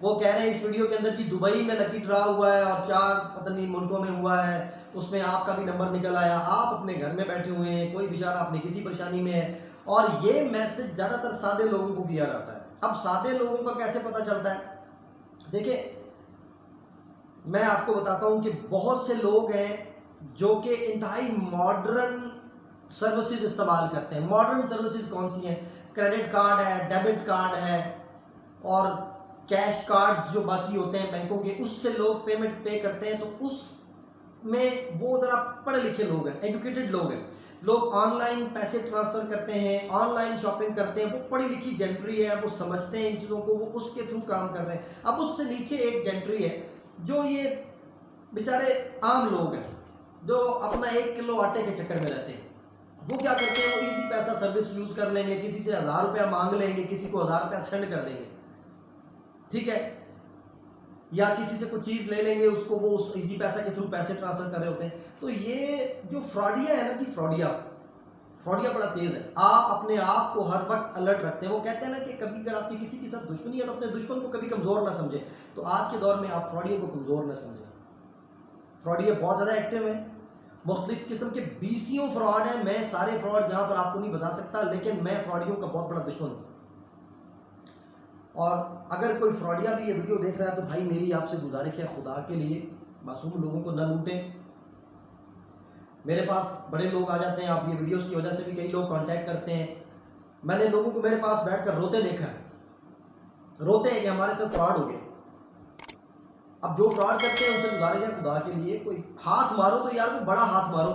وہ کہہ رہے ہیں اس ویڈیو کے اندر کہ دبئی میں لکی ڈرا ہوا ہے اور 4 پتہ نہیں ملکوں میں ہوا ہے، اس میں آپ کا بھی نمبر نکل آیا، آپ اپنے گھر میں بیٹھے ہوئے ہیں، کوئی بیچارہ اپنی کسی پریشانی میں ہے، اور یہ میسج زیادہ تر سادے لوگوں کو کیا جاتا ہے۔ اب سادے لوگوں کا کیسے پتہ چلتا ہے؟ دیکھیں میں آپ کو بتاتا ہوں کہ بہت سے لوگ ہیں جو کہ انتہائی ماڈرن سروسز استعمال کرتے ہیں۔ ماڈرن سروسز کون سی ہیں؟ کریڈٹ کارڈ ہے، ڈیبٹ کارڈ ہے، اور کیش کارڈز جو باقی ہوتے ہیں بینکوں کے، اس سے لوگ پیمنٹ پے کرتے ہیں۔ تو اس میں وہ ذرا پڑھے لکھے لوگ ہیں، ایجوکیٹڈ لوگ ہیں، لوگ آن لائن پیسے ٹرانسفر کرتے ہیں، آن لائن شاپنگ کرتے ہیں، وہ پڑھی لکھی جینٹری ہے، وہ سمجھتے ہیں ان چیزوں کو، وہ اس کے تھرو کام کر رہے ہیں۔ اب اس سے نیچے ایک جینٹری ہے جو یہ بیچارے عام لوگ ہیں جو اپنا 1 کلو آٹے کے چکر میں رہتے ہیں۔ وہ کیا کرتے ہیں؟ وہ ایزی پیسہ سروس یوز کر لیں گے، کسی سے 1000 روپیہ مانگ لیں گے، کسی کو 1000 روپیہ سینڈ کر دیں گے، ٹھیک ہے، یا کسی سے کچھ چیز لے لیں گے، اس کو وہ اس ایزی پیسہ کے تھرو پیسے ٹرانسفر کر رہے ہوتے ہیں۔ تو یہ جو فراڈیا ہے نا جی، فراڈیا بڑا تیز ہے۔ آپ اپنے آپ کو ہر وقت الرٹ رکھتے ہیں۔ وہ کہتے ہیں نا کہ کبھی اگر آپ کی کسی کے ساتھ دشمنی ہے تو اپنے دشمن کو کبھی کمزور نہ سمجھیں۔ تو آج کے دور میں آپ فراڈیا کو کمزور نہ سمجھیں۔ فراڈیا بہت زیادہ ایکٹیو ہیں، مختلف قسم کے 20 فراڈ ہیں۔ میں سارے فراڈ یہاں پر آپ کو نہیں بتا سکتا، لیکن میں فراڈیوں کا بہت بڑا دشمن ہوں۔ اور اگر کوئی فراڈیا بھی یہ ویڈیو دیکھ رہا ہے تو بھائی میری آپ سے گزارش ہے، خدا کے لیے معصوم لوگوں کو نہ لوٹیں۔ میرے پاس بڑے لوگ آ جاتے ہیں، آپ یہ ویڈیوز کی وجہ سے بھی کئی لوگ کانٹیکٹ کرتے ہیں۔ میں نے لوگوں کو میرے پاس بیٹھ کر روتے دیکھا ہے، روتے ہیں کہ ہمارے ساتھ فراڈ ہو گئے۔ اب جو فراڈ کرتے ہیں ان سے گزارش ہے، خدا کے لیے کوئی ہاتھ مارو تو یار کوئی بڑا ہاتھ مارو،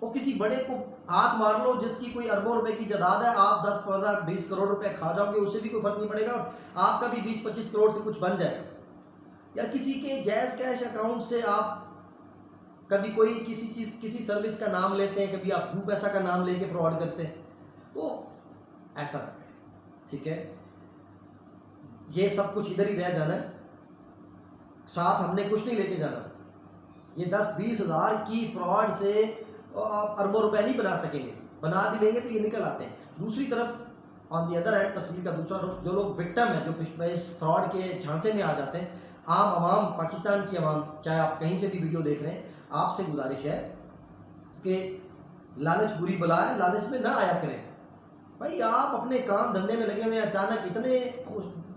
وہ کسی بڑے کو ہاتھ مار لو جس کی کوئی اربوں روپے کی جائیداد ہے، آپ 10 15 20 کروڑ روپے کھا جاؤ گے، اسے بھی کوئی فرق نہیں پڑے گا، آپ کا بھی 20 25 کروڑ سے کچھ بن جائے گا۔ یار کسی کے جائز کیش اکاؤنٹ سے آپ کبھی کوئی کسی چیز کسی سروس کا نام لیتے ہیں، کبھی آپ پیسہ کا نام لے کے فراڈ کرتے ہیں، تو ایسا نہ کریں، ٹھیک ہے؟ یہ سب کچھ ادھر ہی رہ جانا ہے، ساتھ ہم نے کچھ نہیں لے کے جانا۔ یہ 10-20 ہزار کی فراڈ سے آپ اربوں روپے نہیں بنا سکیں گے، بنا بھی لیں گے تو یہ نکل آتے ہیں۔ دوسری طرف آن دی ادر ہینڈ، تصویر کا دوسرا رخ، جو لوگ وکٹم ہیں، جو اس فراڈ کے جھانسے میں آ جاتے ہیں، عام عوام، پاکستان کی عوام، چاہے آپ کہیں سے بھی ویڈیو دیکھ رہے ہیں، آپ سے گزارش ہے کہ لالچ بری بلا ہے، لالچ میں نہ آیا کریں۔ بھائی آپ اپنے کام دھندے میں لگے ہوئے ہیں، اچانک اتنے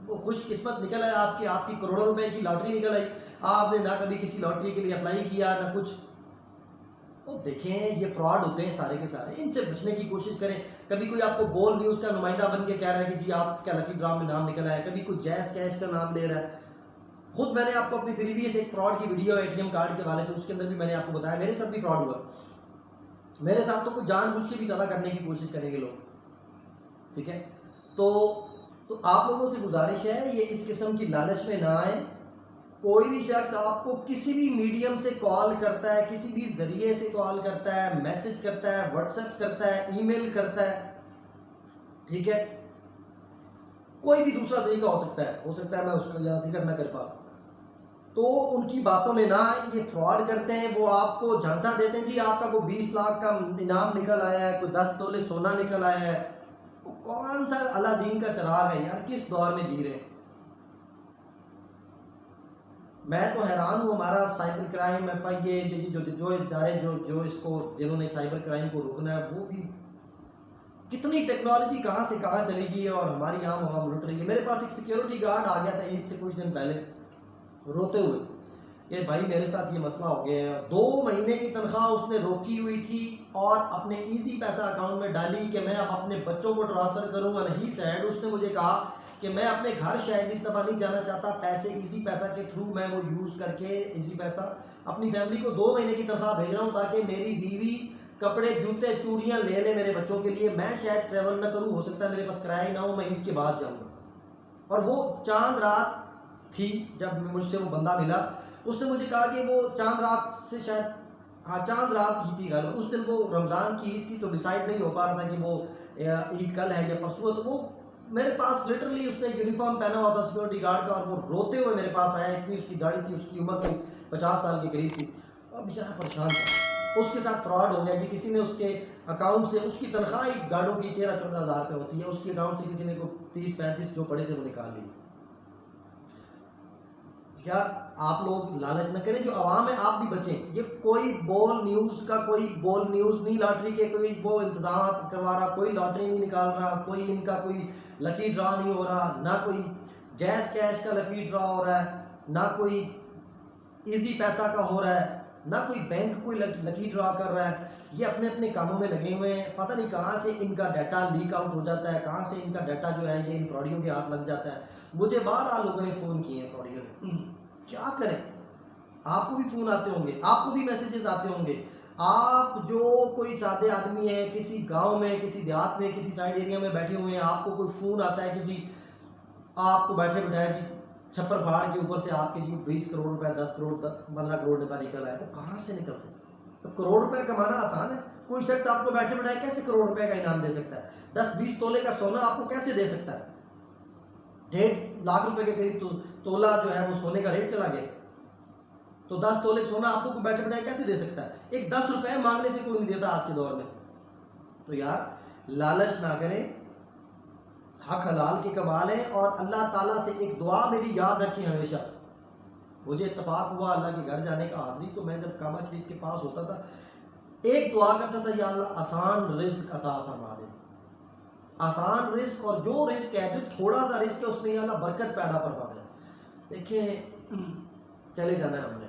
خوش قسمت نکل آئے آپ کی کروڑوں روپے کی لاٹری نکل آئی، آپ نے نہ کبھی کسی لاٹری کے لیے اپلائی کیا نہ کچھ، تو دیکھیں یہ فراڈ ہوتے ہیں سارے کے سارے، ان سے بچنے کی کوشش کریں۔ کبھی کوئی آپ کو بول نیوز کا نمائندہ بن کے کہہ رہا ہے کہ جی آپ کا لکی ڈرا میں نام نکل آیا ہے، کبھی کوئی جیز کیش کا نام لے رہا ہے۔ خود میں نے آپ کو اپنی پریویس ایک فراڈ کی ویڈیو ATM کارڈ کے حوالے سے، اس کے اندر بھی میں نے آپ کو بتایا میرے ساتھ بھی فراڈ ہوا، میرے ساتھ تو کچھ جان بوجھ کے بھی زیادہ کرنے کی کوشش کریں گے لوگ، ٹھیک ہے؟ تو آپ لوگوں سے گزارش ہے یہ اس قسم کی لالچ میں نہ آئیں۔ کوئی بھی شخص آپ کو کسی بھی میڈیم سے کال کرتا ہے، کسی بھی ذریعے سے کال کرتا ہے، میسج کرتا ہے، واٹس ایپ کرتا ہے، ای میل کرتا ہے، ٹھیک ہے، کوئی بھی دوسرا طریقہ ہو سکتا ہے میں اس کا یہاں ذکر نہ کر پاؤں، تو ان کی باتوں میں نہ آئیں۔ یہ فراڈ کرتے ہیں، وہ آپ کو جھانسا دیتے ہیں جی آپ کا کوئی 20 لاکھ کا انعام نکل آیا ہے، کوئی 10 تولے سونا نکل آیا ہے۔ وہ کون سا اللہ دین کا چراغ ہے یار، کس دور میں جی رہے ہیں؟ میں تو حیران ہوں، ہمارا سائبر کرائم FIA جو ادارے جو اس کو جنہوں نے سائبر کرائم کو روکنا ہے، وہ بھی کتنی ٹیکنالوجی کہاں سے کہاں چلی گئی ہے اور ہماری عام عوام لٹ رہی ہے۔ میرے پاس ایک سیکیورٹی گارڈ آ گیا تھا عید سے کچھ دن پہلے روتے ہوئے کہ بھائی میرے ساتھ یہ مسئلہ ہو گیا ہے، 2 مہینے کی تنخواہ اس نے روکی ہوئی تھی اور اپنے ایزی پیسہ اکاؤنٹ میں ڈالی کہ میں اب اپنے بچوں کو ٹرانسفر کروں گا نہیں سیڈ۔ اس نے مجھے کہا کہ میں اپنے گھر شاید اس دفعہ نہیں جانا چاہتا، پیسے ایزی پیسہ کے تھرو میں وہ یوز کر کے ایزی پیسہ اپنی فیملی کو 2 مہینے کی تنخواہ بھیج رہا ہوں تاکہ میری بیوی کپڑے جوتے چوڑیاں لے لے میرے بچوں کے لیے، میں شاید ٹریول نہ کروں، ہو سکتا ہے میرے پاس کرایہ نہ ہو، میں عید کے بعد جاؤں گا۔ اور وہ چاند رات تھی جب مجھ سے وہ بندہ ملا، اس نے مجھے کہا کہ وہ چاند رات سے شاید چاند رات ہی تھی گھر، اس دن وہ رمضان کی عید تھی تو ڈیسائیڈ نہیں ہو پا رہا تھا کہ وہ عید کل ہے یا پرسوں ہے، تو وہ میرے پاس لٹرلی اس نے یونیفارم پہنا ہوا تھا سیکورٹی گارڈ کا اور وہ روتے ہوئے میرے پاس آیا، اتنی اس کی گاڑی تھی، اس کی عمر کوئی 50 سال کے قریب تھی اور بیچارہ پریشان تھا۔ اس کے ساتھ فراڈ ہو گیا کہ کسی نے اس کے اکاؤنٹ سے، اس کی تنخواہ گارڈوں کی 13-14 ہزار روپے ہوتی ہے، اس کے اکاؤنٹ سے کسی نے کو 30-35 جو پڑے تھے وہ نکال لی۔ یار آپ لوگ لالچ نہ کریں، جو عوام ہے آپ بھی بچیں. یہ کوئی بول نیوز نہیں، لاٹری کے کوئی وہ انتظامات کروا رہا، کوئی لاٹری نہیں نکال رہا، کوئی ان کا کوئی لکی ڈرا نہیں ہو رہا، نہ کوئی جیز کیش کا لکی ڈرا ہو رہا ہے، نہ کوئی ایزی پیسہ کا ہو رہا ہے، نہ کوئی بینک کوئی لکی ڈرا کر رہا ہے. یہ اپنے اپنے کاموں میں لگے ہوئے ہیں. پتہ نہیں کہاں سے ان کا ڈیٹا لیک آؤٹ ہو جاتا ہے، کہاں سے ان کا ڈیٹا جو ہے یہ ان فراڈیوں کے ہاتھ لگ جاتا ہے. مجھے بہرحال لوگوں نے فون کیے ہیں فراڈیوں نے. کیا کریں؟ آپ کو بھی فون آتے ہوں گے، آپ کو بھی میسیجز آتے ہوں گے. آپ جو کوئی سادے آدمی ہیں، کسی گاؤں میں، کسی دیہات میں، کسی سائڈ ایریا میں بیٹھے ہوئے ہیں، آپ کو کوئی فون آتا ہے کہ جی آپ کو بیٹھے بٹھائے جی چھپر پہاڑ کے اوپر سے آپ کے جی 20 کروڑ روپے، 10 کروڑ 15 کروڑ روپے نکل آئے. وہ کہاں سے نکلتے ہیں؟ تو کروڑ روپے کمانا آسان ہے. کوئی شخص آپ کو بیٹھے بٹھائے کیسے کروڑ روپے کا انعام دے سکتا ہے؟ 10-20 تولے کا سونا آپ کو کیسے دے سکتا ہے؟ 1.5 لاکھ روپے کے قریب تو تولہ جو ہے وہ سونے کا ریٹ چلا گیا. تو 10 تولے سونا آپ کو بیٹھے بٹھائے کیسے دے سکتا ہے؟ ایک 10 روپے مانگنے سے کوئی نہیں دیتا آج کے دور میں. تو یار لالچ نہ کریں، حق حلال کے کما لیں. اور اللہ تعالیٰ سے ایک دعا میری یاد رکھیں ہمیشہ. مجھے اتفاق ہوا اللہ کے گھر جانے کا حاضری، تو میں جب کعبہ شریف کے پاس ہوتا تھا ایک دعا کرتا تھا، یا اللہ آسان رزق عطا فرما دے. آسان رزق، اور جو رزق ہے، جو تھوڑا سا رزق ہے اس میں یا اللہ برکت پیدا فرما دے. دیکھیں چلے جانا ہے ہم نے،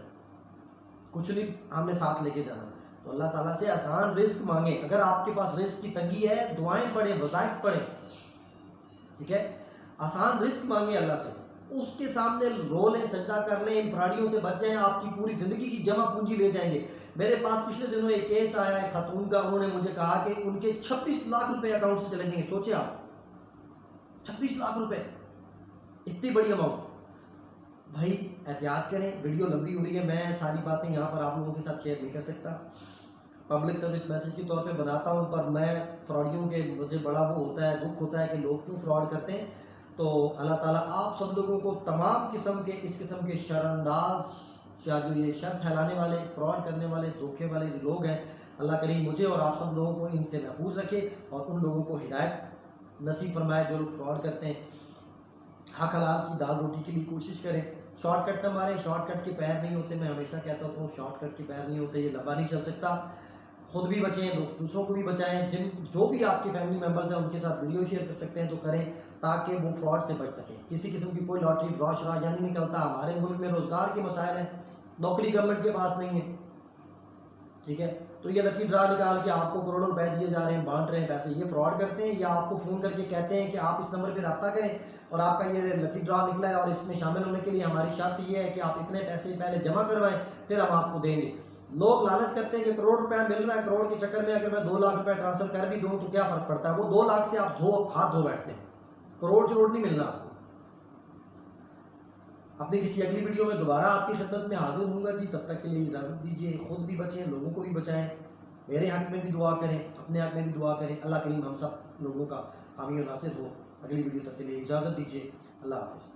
کچھ نہیں ہم نے ساتھ لے کے جانا. تو اللہ تعالیٰ سے آسان رزق مانگیں. اگر آپ کے پاس رزق کی تنگی ہے، دعائیں پڑھیں، وظائف پڑھیں، ٹھیک ہے. آسان رزق مانگیں اللہ سے، اس کے سامنے رو لیں، سجدہ کر لیں، ان فراڈیوں سے بچ جائیں. آپ کی پوری زندگی کی جمع پونجی لے جائیں گے. میرے پاس پچھلے دنوں ایک کیس آیا ہے خاتون کا. انہوں نے مجھے کہا کہ ان کے 26 لاکھ روپے اکاؤنٹ سے چلے جائیں گے. سوچیں آپ، 26 لاکھ روپے، اتنی بڑی اماؤنٹ. بھائی احتیاط کریں. ویڈیو لمبی ہو رہی ہے، میں ساری باتیں یہاں پر آپ لوگوں کے ساتھ شیئر نہیں کر سکتا. پبلک سروس میسج کے طور پہ بناتا ہوں، پر میں فراڈیوں کے مجھے بڑا وہ ہوتا ہے، دکھ ہوتا ہے کہ لوگ کیوں فراڈ کرتے ہیں. تو اللہ تعالیٰ آپ سب لوگوں کو تمام قسم کے اس قسم کے شر انداز یا جو یہ شر پھیلانے والے، فراڈ کرنے والے، دھوکے والے لوگ ہیں، اللہ کریم مجھے اور آپ سب لوگوں کو ان سے محفوظ رکھے اور ان لوگوں کو ہدایت نصیب فرمائے جو لوگ فراڈ کرتے ہیں. حق حلال کی دال روٹی کے لیے کوشش کریں. شارٹ کٹ نہ ماریں، شارٹ کٹ کے پیر نہیں ہوتے. میں ہمیشہ کہتا ہوں شارٹ کٹ کے پیر نہیں ہوتے، یہ لمبا نہیں چل سکتا. خود بھی بچیں، دوسروں کو بھی بچائیں. جو بھی آپ کے فیملی ممبرز ہیں ان کے ساتھ ویڈیو شیئر کر سکتے ہیں تو کریں، تاکہ وہ فراڈ سے بچ سکیں. کسی قسم کی کوئی لاٹری ڈرا شرا یا نہیں نکلتا. ہمارے ملک میں روزگار کے مسائل ہیں، نوکری گورنمنٹ کے پاس نہیں ہے، ٹھیک ہے. تو یہ لکی ڈرا نکال کے آپ کو کروڑوں روپے دیے جا رہے ہیں، بانٹ رہے ہیں پیسے. یہ فراڈ کرتے ہیں. یا آپ کو فون کر کے کہتے ہیں کہ آپ اس نمبر پہ رابطہ کریں اور آپ کا یہ لکی ڈرا نکلا ہے اور اس میں شامل ہونے کے لیے ہماری شرط یہ ہے کہ آپ اتنے پیسے پہلے جمع کروائیں، پھر ہم آپ کو دیں گے. لوگ لالچ کرتے ہیں کہ کروڑ روپے مل رہا ہے، کروڑ کے چکر میں اگر میں 2 لاکھ روپے ٹرانسفر کر بھی دوں تو کیا فرق پڑتا ہے. وہ 2 لاکھ سے آپ ہاتھ دھو بیٹھتے ہیں. کروڑ نہیں ملنا آپ کو. اپنی کسی اگلی ویڈیو میں دوبارہ آپ کی خدمت میں حاضر ہوں گا جی. تب تک کے لیے اجازت دیجیے. خود بھی بچیں، لوگوں کو بھی بچائیں. میرے حق میں بھی دعا کریں، اپنے حق میں بھی دعا کریں. اللہ کریم ہم سب لوگوں کا حامی و ناصر ہو. اگلی ویڈیو تک کے لیے اجازت دیجیے. اللہ حافظ.